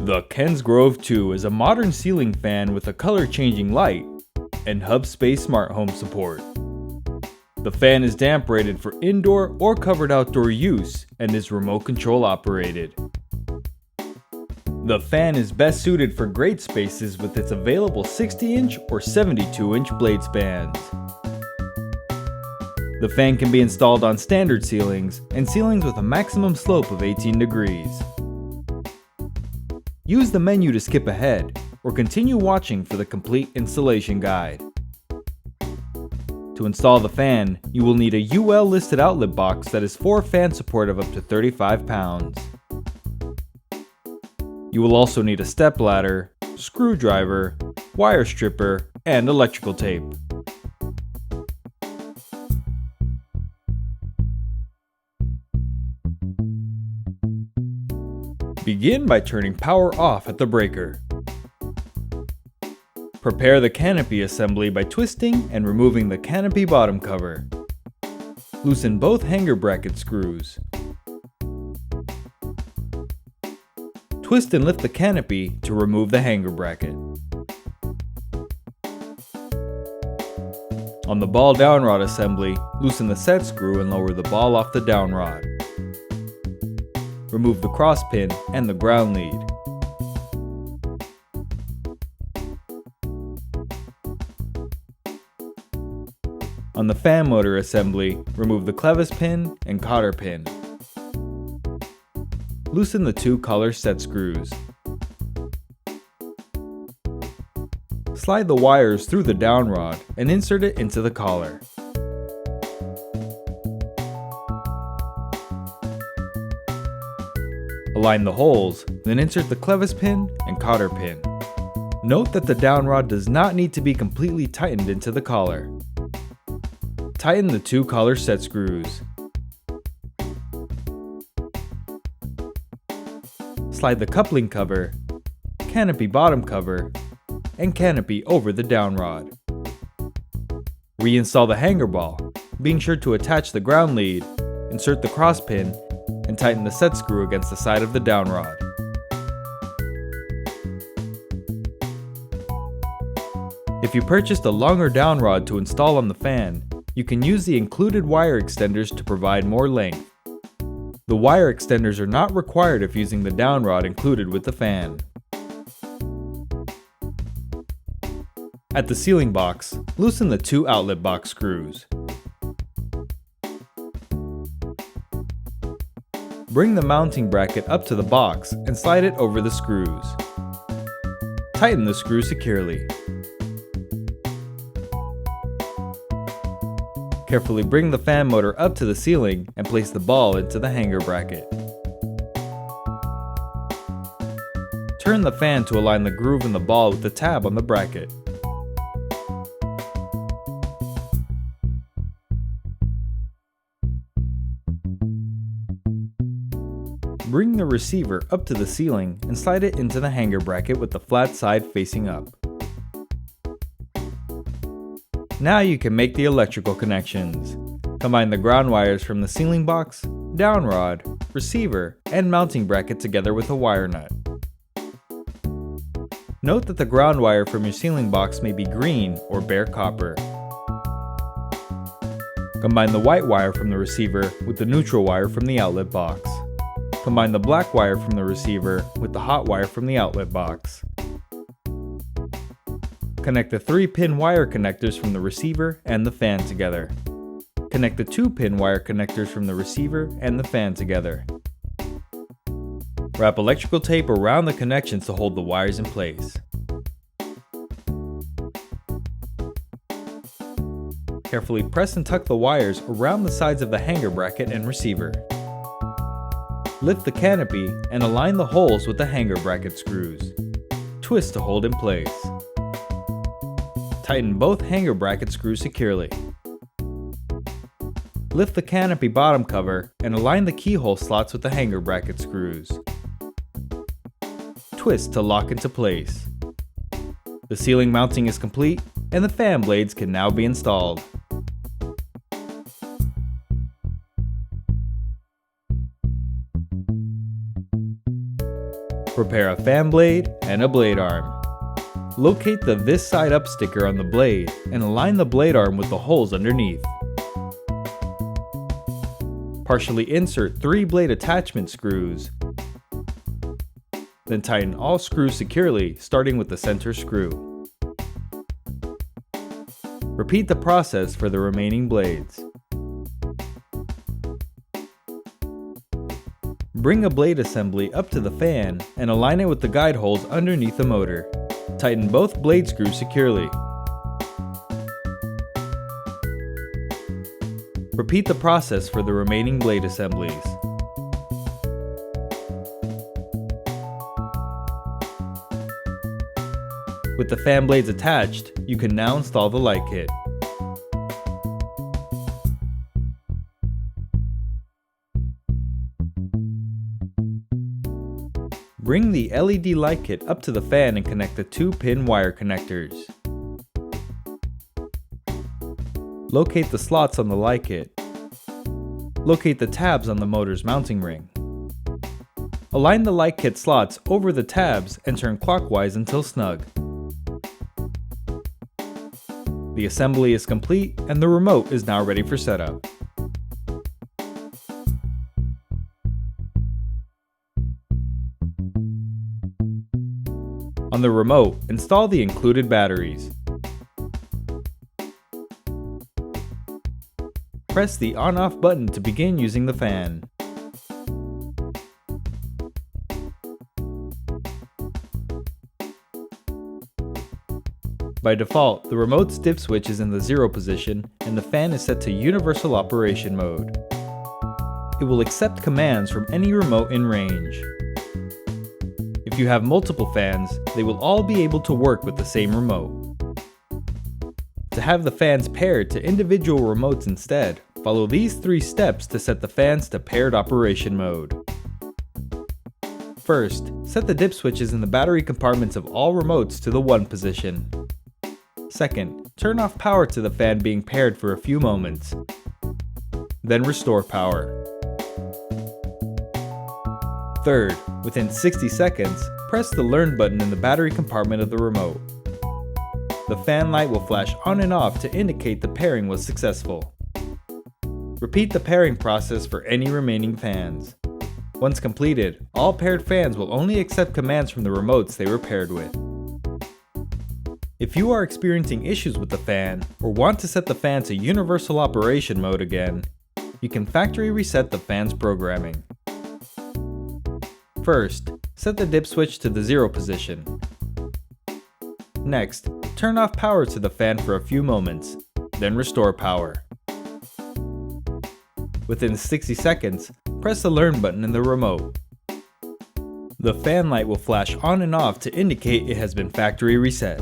The Kensgrove II is a modern ceiling fan with a color-changing light and Hubspace Smart Home Support. The fan is damp rated for indoor or covered outdoor use and is remote control operated. The fan is best suited for grate spaces with its available 60-inch or 72-inch blade spans. The fan can be installed on standard ceilings and ceilings with a maximum slope of 18 degrees. Use the menu to skip ahead or continue watching for the complete installation guide. To install the fan, you will need a UL listed outlet box that is for fan support of up to 35 pounds. You will also need a step ladder, screwdriver, wire stripper, and electrical tape. Begin by turning power off at the breaker. Prepare the canopy assembly by twisting and removing the canopy bottom cover. Loosen both hanger bracket screws. Twist and lift the canopy to remove the hanger bracket. On the ball down rod assembly, loosen the set screw and lower the ball off the down rod. Remove the cross pin and the ground lead. On the fan motor assembly, remove the clevis pin and cotter pin. Loosen the two collar set screws. Slide the wires through the down rod and insert it into the collar. Align the holes, then insert the clevis pin and cotter pin. Note that the down rod does not need to be completely tightened into the collar. Tighten the two collar set screws. Slide the coupling cover, canopy bottom cover, and canopy over the down rod. Reinstall the hanger ball, being sure to attach the ground lead, insert the cross pin, and tighten the set screw against the side of the down rod. If you purchased a longer down rod to install on the fan, you can use the included wire extenders to provide more length. The wire extenders are not required if using the down rod included with the fan. At the ceiling box, loosen the two outlet box screws. Bring the mounting bracket up to the box and slide it over the screws. Tighten the screw securely. Carefully bring the fan motor up to the ceiling and place the ball into the hanger bracket. Turn the fan to align the groove in the ball with the tab on the bracket. Bring the receiver up to the ceiling and slide it into the hanger bracket with the flat side facing up. Now you can make the electrical connections. Combine the ground wires from the ceiling box, down rod, receiver, and mounting bracket together with a wire nut. Note that the ground wire from your ceiling box may be green or bare copper. Combine the white wire from the receiver with the neutral wire from the outlet box. Combine the black wire from the receiver with the hot wire from the outlet box. Connect the 3-pin wire connectors from the receiver and the fan together. Connect the 2-pin wire connectors from the receiver and the fan together. Wrap electrical tape around the connections to hold the wires in place. Carefully press and tuck the wires around the sides of the hanger bracket and receiver. Lift the canopy and align the holes with the hanger bracket screws. Twist to hold in place. Tighten both hanger bracket screws securely. Lift the canopy bottom cover and align the keyhole slots with the hanger bracket screws. Twist to lock into place. The ceiling mounting is complete and the fan blades can now be installed. Prepare a fan blade and a blade arm. Locate the "This Side Up" sticker on the blade and align the blade arm with the holes underneath. Partially insert 3 blade attachment screws. Then tighten all screws securely, starting with the center screw. Repeat the process for the remaining blades. Bring a blade assembly up to the fan and align it with the guide holes underneath the motor. Tighten both blade screws securely. Repeat the process for the remaining blade assemblies. With the fan blades attached, you can now install the light kit. Bring the LED light kit up to the fan and connect the 2-pin wire connectors. Locate the slots on the light kit. Locate the tabs on the motor's mounting ring. Align the light kit slots over the tabs and turn clockwise until snug. The assembly is complete and the remote is now ready for setup. On the remote, install the included batteries. Press the on-off button to begin using the fan. By default, the remote's dip switch is in the 0 position and the fan is set to universal operation mode. It will accept commands from any remote in range. If you have multiple fans, they will all be able to work with the same remote. To have the fans paired to individual remotes instead, follow these 3 steps to set the fans to paired operation mode. First, set the dip switches in the battery compartments of all remotes to the 1 position. Second, turn off power to the fan being paired for a few moments. Then restore power. Third, within 60 seconds, press the Learn button in the battery compartment of the remote. The fan light will flash on and off to indicate the pairing was successful. Repeat the pairing process for any remaining fans. Once completed, all paired fans will only accept commands from the remotes they were paired with. If you are experiencing issues with the fan, or want to set the fan to universal operation mode again, you can factory reset the fan's programming. First, set the dip switch to the 0 position. Next, turn off power to the fan for a few moments, then restore power. Within 60 seconds, press the Learn button in the remote. The fan light will flash on and off to indicate it has been factory reset.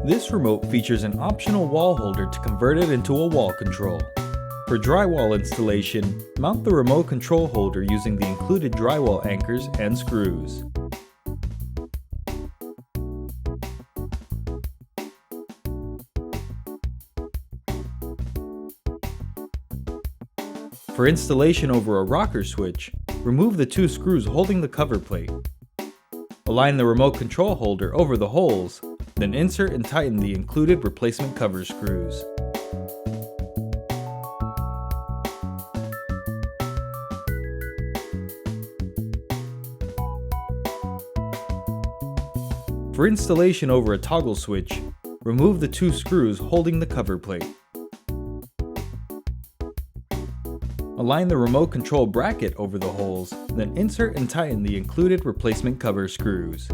This remote features an optional wall holder to convert it into a wall control. For drywall installation, mount the remote control holder using the included drywall anchors and screws. For installation over a rocker switch, remove the 2 screws holding the cover plate. Align the remote control holder over the holes, then insert and tighten the included replacement cover screws. For installation over a toggle switch, remove the 2 screws holding the cover plate. Align the remote control bracket over the holes, then insert and tighten the included replacement cover screws.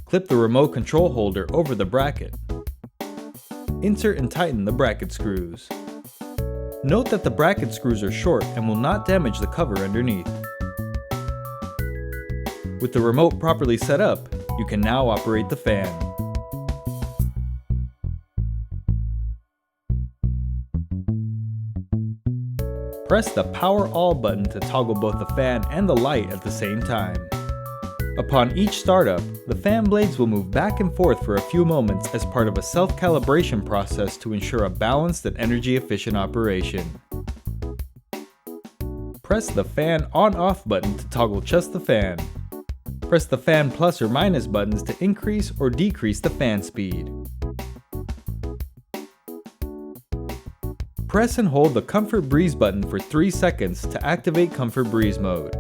Clip the remote control holder over the bracket. Insert and tighten the bracket screws. Note that the bracket screws are short and will not damage the cover underneath. With the remote properly set up, you can now operate the fan. Press the Power All button to toggle both the fan and the light at the same time. Upon each startup, the fan blades will move back and forth for a few moments as part of a self-calibration process to ensure a balanced and energy-efficient operation. Press the fan on-off button to toggle just the fan. Press the fan plus or minus buttons to increase or decrease the fan speed. Press and hold the Comfort Breeze button for 3 seconds to activate Comfort Breeze mode,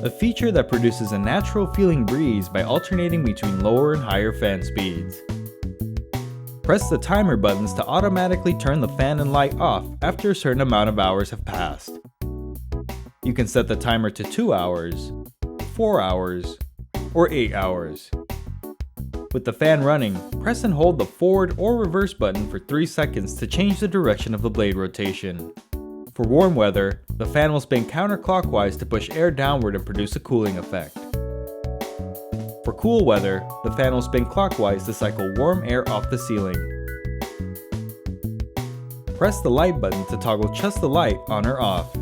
a feature that produces a natural feeling breeze by alternating between lower and higher fan speeds. Press the timer buttons to automatically turn the fan and light off after a certain amount of hours have passed. You can set the timer to 2 hours, 4 hours, or 8 hours. With the fan running, press and hold the forward or reverse button for 3 seconds to change the direction of the blade rotation. For warm weather, the fan will spin counterclockwise to push air downward and produce a cooling effect. For cool weather, the fan will spin clockwise to cycle warm air off the ceiling. Press the light button to toggle just the light on or off.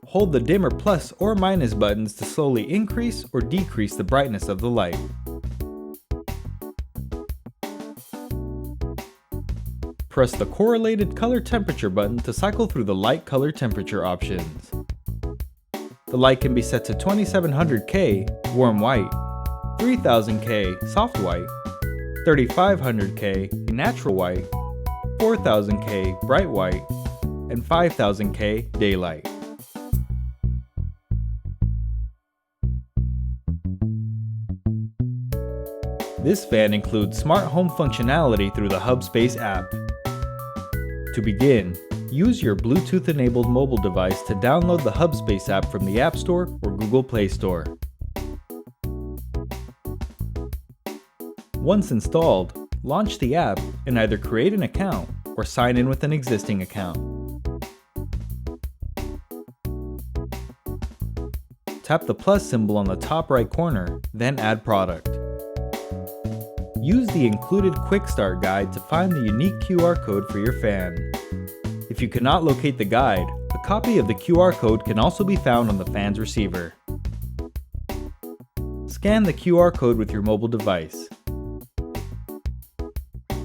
Hold the dimmer plus or minus buttons to slowly increase or decrease the brightness of the light. Press the correlated color temperature button to cycle through the light color temperature options. The light can be set to 2700K warm white, 3000K soft white, 3500K natural white, 4000K bright white, and 5000K daylight. This fan includes smart home functionality through the Hubspace app. To begin, use your Bluetooth-enabled mobile device to download the Hubspace app from the App Store or Google Play Store. Once installed, launch the app and either create an account or sign in with an existing account. Tap the plus symbol on the top right corner, then add product. Use the included Quick Start guide to find the unique QR code for your fan. If you cannot locate the guide, a copy of the QR code can also be found on the fan's receiver. Scan the QR code with your mobile device.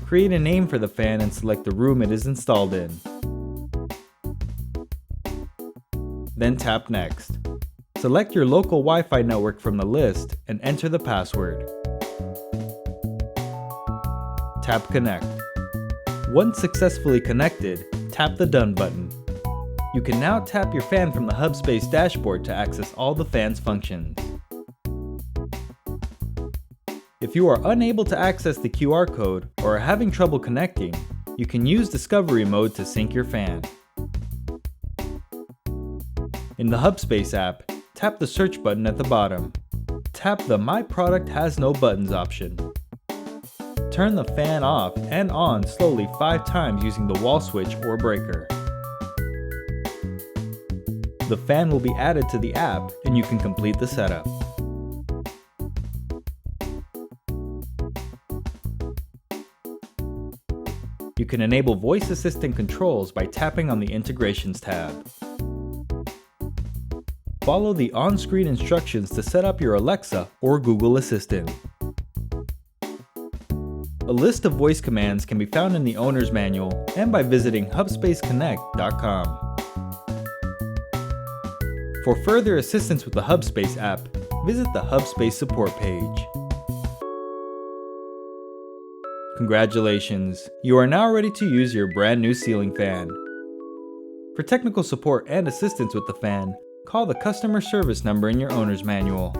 Create a name for the fan and select the room it is installed in. Then tap Next. Select your local Wi-Fi network from the list and enter the password. Tap Connect. Once successfully connected, tap the Done button. You can now tap your fan from the Hubspace dashboard to access all the fan's functions. If you are unable to access the QR code or are having trouble connecting, you can use Discovery mode to sync your fan. In the Hubspace app, tap the search button at the bottom. Tap the My Product Has No Buttons option. Turn the fan off and on slowly 5 times using the wall switch or breaker. The fan will be added to the app and you can complete the setup. You can enable voice assistant controls by tapping on the Integrations tab. Follow the on-screen instructions to set up your Alexa or Google Assistant. A list of voice commands can be found in the owner's manual and by visiting hubspaceconnect.com. For further assistance with the Hubspace app, visit the Hubspace support page. Congratulations, you are now ready to use your brand new ceiling fan. For technical support and assistance with the fan, call the customer service number in your owner's manual.